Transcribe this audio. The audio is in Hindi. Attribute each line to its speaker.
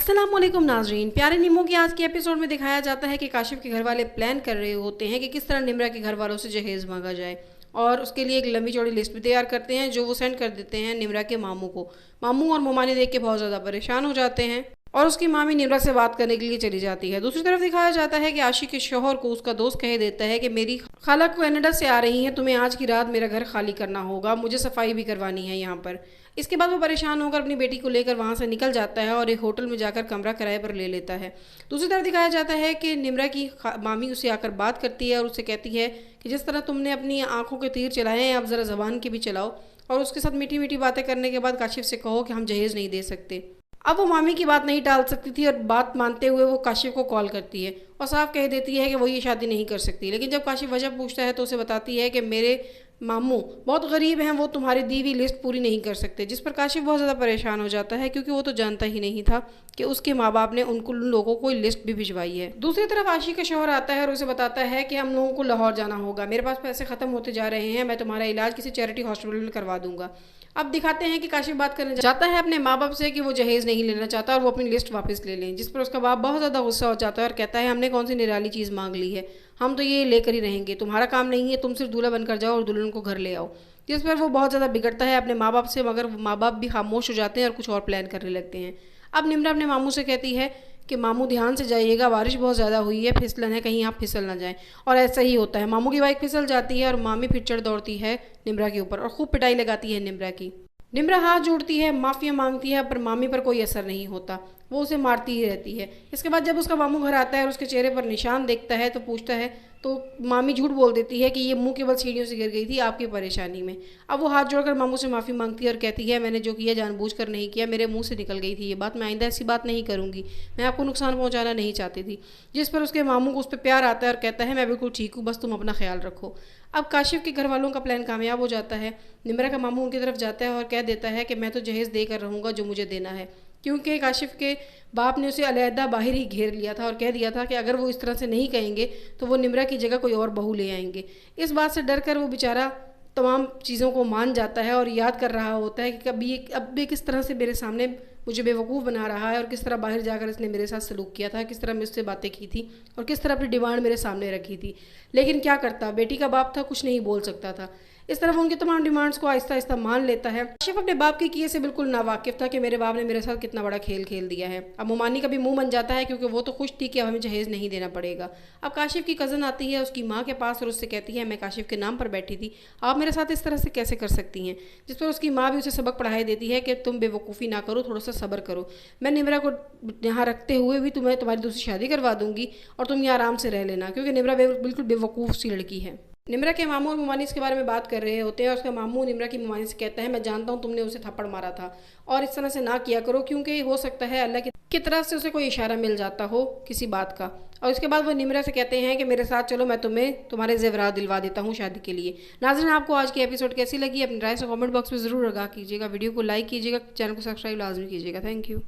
Speaker 1: अस्सलाम वालेकुम नाजरीन। प्यारे नीमो की आज के एपिसोड में दिखाया जाता है कि काशिफ के घर वाले प्लान कर रहे होते हैं कि किस तरह निम्रा के घर वालों से जहेज़ मांगा जाए और उसके लिए एक लंबी चौड़ी लिस्ट भी तैयार करते हैं जो वो सेंड कर देते हैं निम्रा के मामू को। मामू और मोमानी देख के बहुत ज़्यादा परेशान हो जाते हैं और उसकी मामी निम्रा से बात करने के लिए चली जाती है। दूसरी तरफ दिखाया जाता है कि आशिक के शौहर को उसका दोस्त कह देता है कि मेरी खाला कनाडा से आ रही हैं, तुम्हें आज की रात मेरा घर खाली करना होगा, मुझे सफाई भी करवानी है यहाँ पर। इसके बाद वो परेशान होकर अपनी बेटी को लेकर वहाँ से निकल जाता है और एक होटल में जाकर कमरा किराए पर ले लेता है। दूसरी तरफ दिखाया जाता है कि निम्रा की मामी उसे आकर बात करती है और उससे कहती है कि जिस तरह तुमने अपनी आंखों के तीर चलाए हैं, आप ज़रा ज़बान के भी चलाओ और उसके साथ मीठी मीठी बातें करने के बाद काशिफ से कहो कि हम जहेज़ नहीं दे सकते। अब वो मामी की बात नहीं टाल सकती थी और बात मानते हुए वो काशिफ को कॉल करती है और साफ कह देती है कि वो ये शादी नहीं कर सकती। लेकिन जब काशिफ वजह पूछता है तो उसे बताती है कि मेरे मामू बहुत गरीब हैं, वो तुम्हारी दी हुई लिस्ट पूरी नहीं कर सकते। जिस पर काशिफ बहुत ज़्यादा परेशान हो जाता है क्योंकि वो तो जानता ही नहीं था कि उसके माँ बाप ने उन लोगों को लिस्ट भी भिजवाई है। दूसरी तरफ आशिक का शौहर आता है और उसे बताता है कि हम लोगों को लाहौर जाना होगा, मेरे पास पैसे ख़त्म होते जा रहे हैं, मैं तुम्हारा इलाज किसी चैरिटी हॉस्पिटल में करवा दूंगा। अब दिखाते हैं कि काशिफ बात करने जाता है अपने माँ बाप से कि वो जहेज़ नहीं लेना चाहता और वो अपनी लिस्ट वापस ले लें। जिस पर उसका बाप बहुत ज़्यादा गुस्सा हो जाता है और कहता है हमने कौन सी निराली चीज़ मांग ली है, हम तो ये लेकर ही रहेंगे, तुम्हारा काम नहीं है, तुम सिर्फ दूल्हा बनकर जाओ और दुल्हन को घर ले आओ। जिस पर वो बहुत ज़्यादा बिगड़ता है अपने माँ बाप से, मगर माँ बाप भी खामोश हो जाते हैं और कुछ और प्लान करने लगते हैं। अब निम्रा अपने मामू से कहती है कि मामू ध्यान से जाइएगा, बारिश बहुत ज़्यादा हुई है, फिसलन है, कहीं आप फिसल ना जाएं। और ऐसा ही होता है, मामू की बाइक फिसल जाती है और मामी फिर चढ़ दौड़ती है निम्रा के ऊपर और खूब पिटाई लगाती है निम्रा की। निम्रा हाथ जोड़ती है, माफ़िया मांगती है, पर मामी पर कोई असर नहीं होता, वो उसे मारती ही रहती है। इसके बाद जब उसका मामू घर आता है और उसके चेहरे पर निशान देखता है तो पूछता है, तो मामी झूठ बोल देती है कि ये मुंह केवल सीढ़ियों से गिर गई थी आपकी परेशानी में। अब वो हाथ जोड़कर मामू से माफ़ी मांगती है और कहती है मैंने जो किया जानबूझकर नहीं किया, मेरे मुंह से निकल गई थी ये बात, मैं आइंदा ऐसी बात नहीं करूँगी, मैं आपको नुकसान पहुँचाना नहीं चाहती थी। जिस पर उसके मामू को उस पर प्यार आता है और कहता है मैं बिल्कुल ठीक हूँ, बस तुम अपना ख्याल रखो। अब काशिफ के घर वालों का प्लान कामयाब हो जाता है। निम्रा का मामू उनकी तरफ जाता है और कह देता है कि मैं तो जहेज़ देकर रहूँगा जो मुझे देना है, क्योंकि काशिफ के बाप ने उसे अलहदा बाहर ही घेर लिया था और कह दिया था कि अगर वो इस तरह से नहीं कहेंगे तो वो निम्रा की जगह कोई और बहू ले आएंगे। इस बात से डर कर वो बेचारा तमाम चीज़ों को मान जाता है और याद कर रहा होता है कि कभी अब भी किस तरह से मेरे सामने मुझे बेवकूफ़ बना रहा है और किस तरह बाहर जाकर इसने मेरे साथ सलूक किया था, किस तरह मुझसे बातें की थी और किस तरह अपनी डिमांड मेरे सामने रखी थी। लेकिन क्या करता, बेटी का बाप था, कुछ नहीं बोल सकता था। इस तरफ उनकी तमाम डिमांड्स को आहिस्ता आहिस्ता मान लेता है। काशिफ अपने बाप के किए से बिल्कुल नावाकिफ था कि मेरे बाप ने मेरे साथ कितना बड़ा खेल खेल दिया है। अब मोमानी का भी मुंह बन जाता है क्योंकि वो तो खुश थी कि अब हमें जहेज़ नहीं देना पड़ेगा। अब काशिफ की कज़न आती है उसकी माँ के पास और उससे कहती है मैं काशिफ के नाम पर बैठी थी, आप मेरे साथ इस तरह से कैसे कर सकती हैं। जिस पर उसकी माँ भी उसे सबक पढ़ाई देती है कि तुम बेवकूफ़ी ना करो, थोड़ा सा सब्र करो, मैं निम्रा को यहाँ रखते हुए भी तुम्हें तुम्हारी दूसरी शादी करवा दूंगी और तुम यहाँ आराम से रह लेना, क्योंकि निम्रा बिल्कुल बेवकूफ़ सी लड़की है। निम्रा के मामू और मुमानी इसके बारे में बात कर रहे होते हैं और उसका मामू निम्रा की मुमानी से कहता है मैं जानता हूँ तुमने उसे थप्पड़ मारा था और इस तरह से ना किया करो, क्योंकि हो सकता है अल्लाह की तरफ से उसे कोई इशारा मिल जाता हो किसी बात का। और उसके बाद वो निम्रा से कहते हैं कि मेरे साथ चलो, मैं तुम्हें तुम्हारे ज़ेवरात दिलवा देता हूँ शादी के लिए। नाज़रीन, आपको आज की एपिसोड कैसी लगी अपनी राय से कमेंट बॉक्स में ज़रूर आगाह कीजिएगा, वीडियो को लाइक कीजिएगा, चैनल को सब्सक्राइब लाजमी कीजिएगा। Thank you.